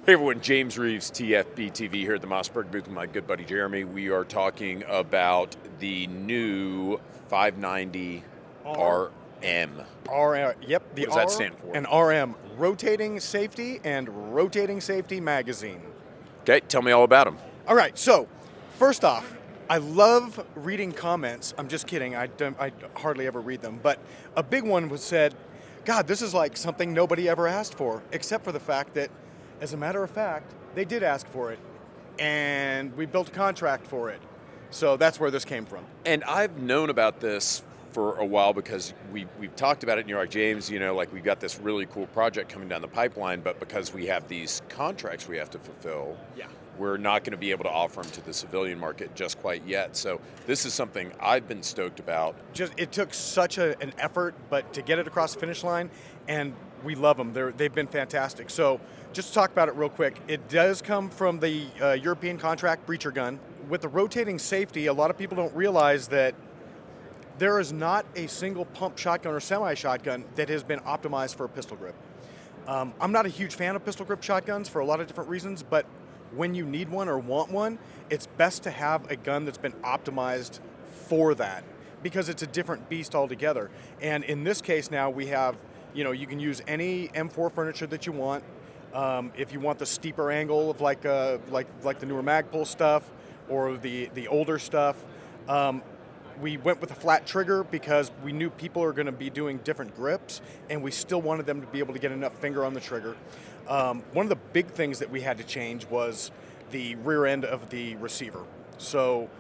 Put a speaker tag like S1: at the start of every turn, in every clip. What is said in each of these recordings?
S1: Hey everyone, James Reeves, TFBTV here at the Mossberg booth with my good buddy Jeremy. We are talking about the new 590 RM.
S2: Yep,
S1: What does that stand for?
S2: An RM, Rotating Safety and Rotating Safety Magazine.
S1: Okay, tell me all about them.
S2: All right, so first off, I love reading comments. I'm just kidding, I hardly ever read them, but a big one was said, God, this is like something nobody ever asked for, except for the fact that, as a matter of fact, they did ask for it, and we built a contract for it. So that's where this came from.
S1: And I've known about this for a while because we've talked about it, and you're like, James, like we've got this really cool project coming down the pipeline, but because we have these contracts we have to fulfill, we're not going to be able to offer them to the civilian market just quite yet. So this is something I've been stoked about.
S2: It took such an effort, but to get it across the finish line, and we love them. They've been fantastic. So just to talk about it real quick, it does come from the European contract breacher gun. With the rotating safety, a lot of people don't realize that there is not a single pump shotgun or semi-shotgun that has been optimized for a pistol grip. I'm not a huge fan of pistol grip shotguns for a lot of different reasons, but when you need one or want one, it's best to have a gun that's been optimized for that because it's a different beast altogether. And in this case now we have, you can use any M4 furniture that you want. If you want the steeper angle of like the newer Magpul stuff or the older stuff, we went with a flat trigger because we knew people are going to be doing different grips, and we still wanted them to be able to get enough finger on the trigger. One of the big things that we had to change was the rear end of the receiver. So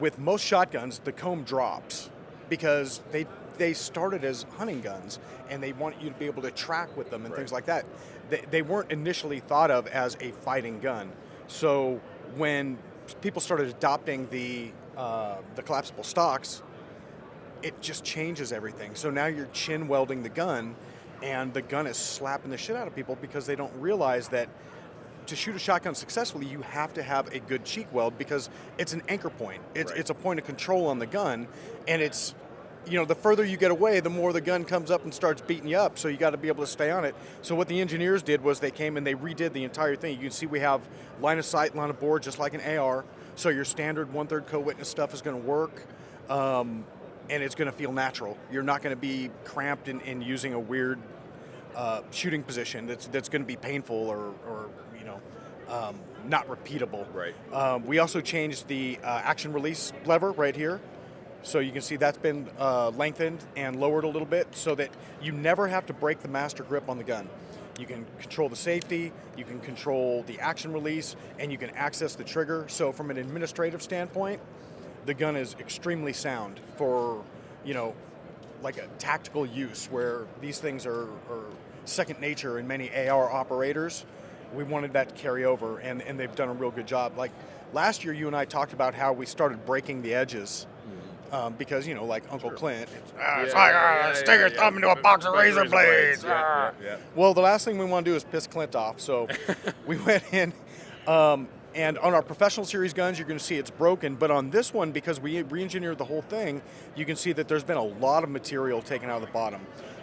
S2: with most shotguns, the comb drops because they started as hunting guns, and they want you to be able to track with them and things like that. They weren't initially thought of as a fighting gun. So when people started adopting the collapsible stocks, it just changes everything. So now you're chin welding the gun, and the gun is slapping the shit out of people because they don't realize that to shoot a shotgun successfully, you have to have a good cheek weld because it's an anchor point. It's a point of control on the gun, and it's, the further you get away, the more the gun comes up and starts beating you up, so you got to be able to stay on it. So what the engineers did was they came and they redid the entire thing. You can see we have line of sight, line of bore, just like an AR, so your standard 1/3 co-witness stuff is going to work, and it's going to feel natural. You're not going to be cramped in using a weird shooting position that's going to be painful or not repeatable.
S1: Right.
S2: We also changed the action release lever right here. So you can see that's been lengthened and lowered a little bit so that you never have to break the master grip on the gun. You can control the safety, you can control the action release, and you can access the trigger. So from an administrative standpoint, the gun is extremely sound for, like a tactical use where these things are second nature in many AR operators. We wanted that to carry over, and they've done a real good job. Like last year, you and I talked about how we started breaking the edges. Because, like Uncle Clint, stick your thumb into a box of razor blades. Well, the last thing we want to do is piss Clint off. So we went in, and on our professional series guns, you're going to see it's broken. But on this one, because we re-engineered the whole thing, you can see that there's been a lot of material taken out of the bottom.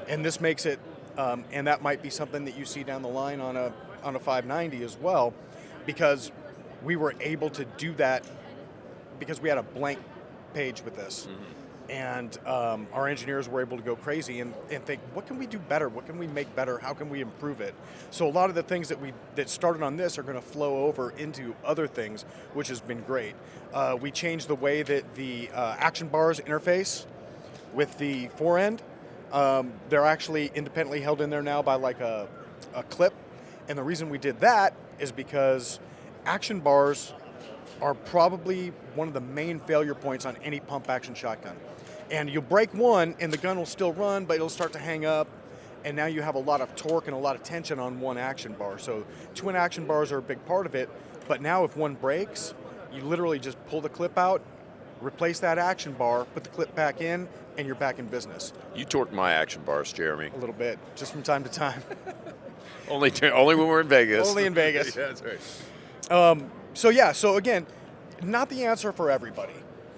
S2: And this makes it, and that might be something that you see down the line on a 590 as well, because we were able to do that because we had a blank page with this. And our engineers were able to go crazy and think, what can we do better? What can we make better? How can we improve it? So a lot of the things that started on this are going to flow over into other things, which has been great. We changed the way that the action bars interface with the forend. They're actually independently held in there now by like a clip. And the reason we did that is because action bars are probably one of the main failure points on any pump action shotgun. And you'll break one and the gun will still run, but it'll start to hang up, and now you have a lot of torque and a lot of tension on one action bar. So twin action bars are a big part of it, but now if one breaks, you literally just pull the clip out, replace that action bar, put the clip back in, and you're back in business.
S1: You torque my action bars, Jeremy.
S2: A little bit, just from time to time.
S1: Only when we're in Vegas.
S2: Only in Vegas.
S1: Yeah, that's right.
S2: So again, not the answer for everybody,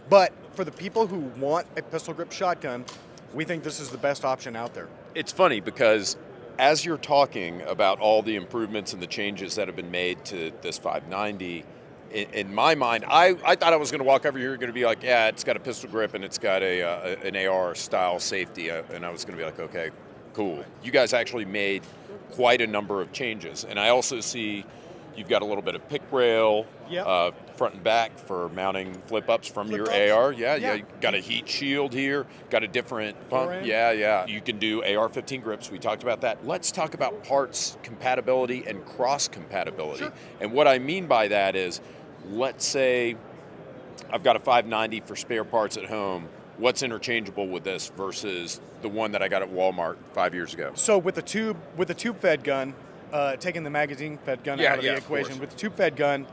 S2: but for the people who want a pistol grip shotgun, we think this is the best option out there.
S1: It's funny because as you're talking about all the improvements and the changes that have been made to this 590, in my mind, I thought I was going to walk over here and going to be like, yeah, it's got a pistol grip and it's got an AR style safety, and I was going to be like, okay, cool. You guys actually made quite a number of changes, and I also see you've got a little bit of pick rail, front and back for mounting flip-ups from your AR. Yeah, you got a heat shield here, got a different pump. Yeah. You can do AR-15 grips. We talked about that. Let's talk about parts compatibility and cross-compatibility. Sure. And what I mean by that is, let's say I've got a 590 for spare parts at home. What's interchangeable with this versus the one that I got at Walmart 5 years ago?
S2: So with the tube-fed gun, taking the magazine-fed gun out of the equation, with the tube-fed gun,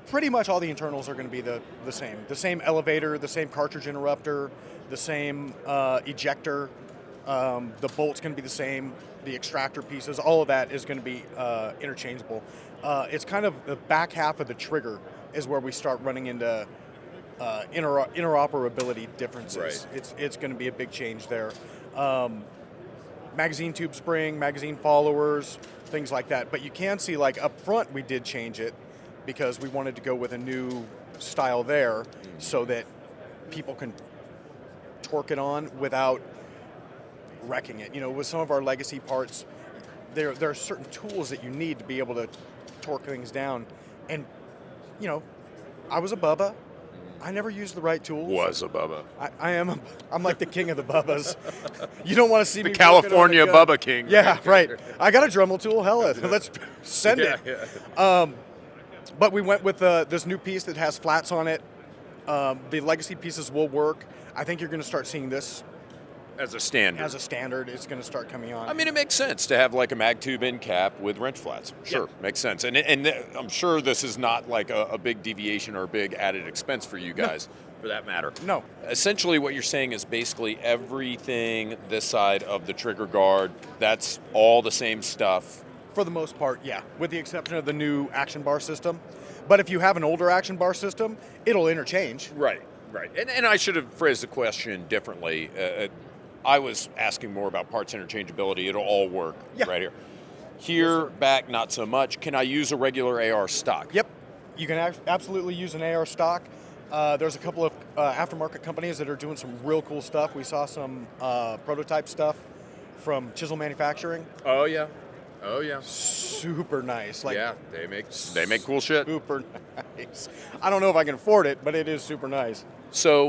S2: pretty much all the internals are going to be the same. The same elevator, the same cartridge interrupter, the same ejector. The bolt's going to be the same. The extractor pieces, all of that is going to be interchangeable. It's kind of the back half of the trigger is where we start running into interoperability differences. Right. It's going to be a big change there. Magazine tube spring, magazine followers, things like that. But you can see, like up front, we did change it because we wanted to go with a new style there so that people can torque it on without wrecking it. You know, with some of our legacy parts, there are certain tools that you need to be able to torque things down. And, you know, I was a Bubba. I never used the right tools.
S1: Was a Bubba.
S2: I'm like the king of the Bubbas. You don't want to see me.
S1: The California Bubba King.
S2: Yeah, right. I got a Dremel tool. Hell, let's send it. Yeah. But we went with this new piece that has flats on it. The legacy pieces will work. I think you're going to start seeing this
S1: as a standard.
S2: As a standard, it's going to start coming on.
S1: I mean, it makes sense to have like a mag tube end cap with wrench flats. Sure, makes sense. And I'm sure this is not like a big deviation or a big added expense for you guys, for that matter.
S2: No.
S1: Essentially, what you're saying is basically everything this side of the trigger guard, that's all the same stuff.
S2: For the most part, yeah, with the exception of the new action bar system. But if you have an older action bar system, it'll interchange.
S1: Right. And I should have phrased the question differently. I was asking more about parts interchangeability. It'll all work right here. Here, back, not so much. Can I use a regular AR stock?
S2: Yep. You can absolutely use an AR stock. There's a couple of aftermarket companies that are doing some real cool stuff. We saw some prototype stuff from Chisel Manufacturing.
S1: Oh, yeah.
S2: Super nice. Like,
S1: yeah, they make cool shit.
S2: Super nice. I don't know if I can afford it, but it is super nice.
S1: So,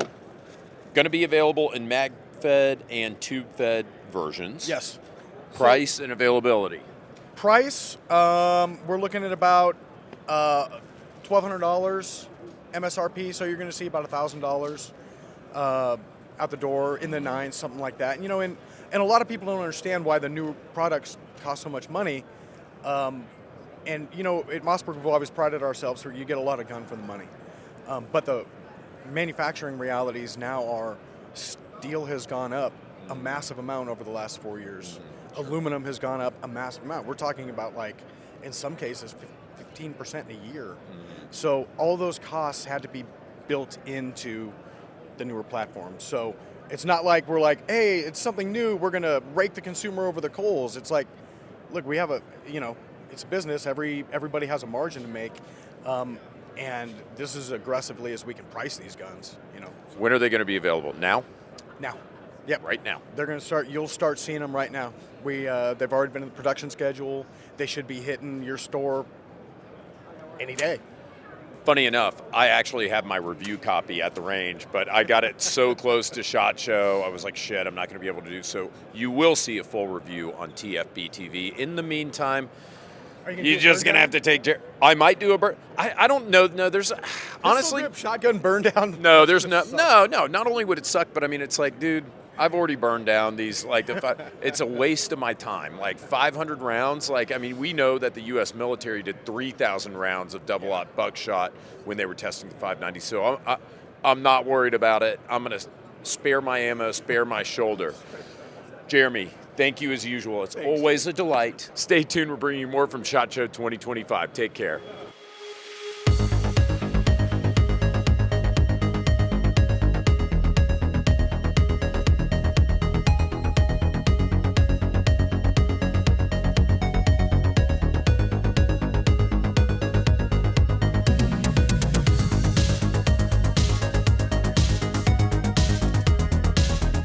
S1: going to be available in mag-fed and tube-fed versions.
S2: Yes.
S1: Price and availability.
S2: Price, we're looking at about $1,200 MSRP, so you're going to see about $1,000 out the door in the nines, something like that. You know, and a lot of people don't understand why the new products cost so much money. And, you know, at Mossberg, we've always prided ourselves where you get a lot of gun for the money. But the manufacturing realities now are steel has gone up a massive amount over the last 4 years. Aluminum has gone up a massive amount. We're talking about, like, in some cases, 15% in a year. So all those costs had to be built into the newer platform. So it's not like we're like, hey, it's something new, we're going to rake the consumer over the coals. It's like, look, we have it's a business. Everybody has a margin to make. And this is aggressively as we can price these guns, you know.
S1: When are they going to be available? Now?
S2: Now. Yep.
S1: Right now.
S2: They're going to start, you'll start seeing them right now. They've already been in the production schedule. They should be hitting your store any day.
S1: Funny enough, I actually have my review copy at the range, but I got it so close to SHOT Show, I was like, shit, I'm not going to be able to do so. You will see a full review on TFBTV. In the meantime, you're just going to have to take... I might do a burn... I don't know. No, there's... honestly...
S2: Shotgun burn down?
S1: No, there's no... No. Not only would it suck, but I mean, it's like, dude... I've already burned down these, like, it's a waste of my time. Like, 500 rounds, like, I mean, we know that the U.S. military did 3,000 rounds of double-aught buckshot when they were testing the 590. So I'm not worried about it. I'm going to spare my ammo, spare my shoulder. Jeremy, thank you as usual. It's always a delight. Stay tuned. We're bringing you more from SHOT Show 2025. Take care.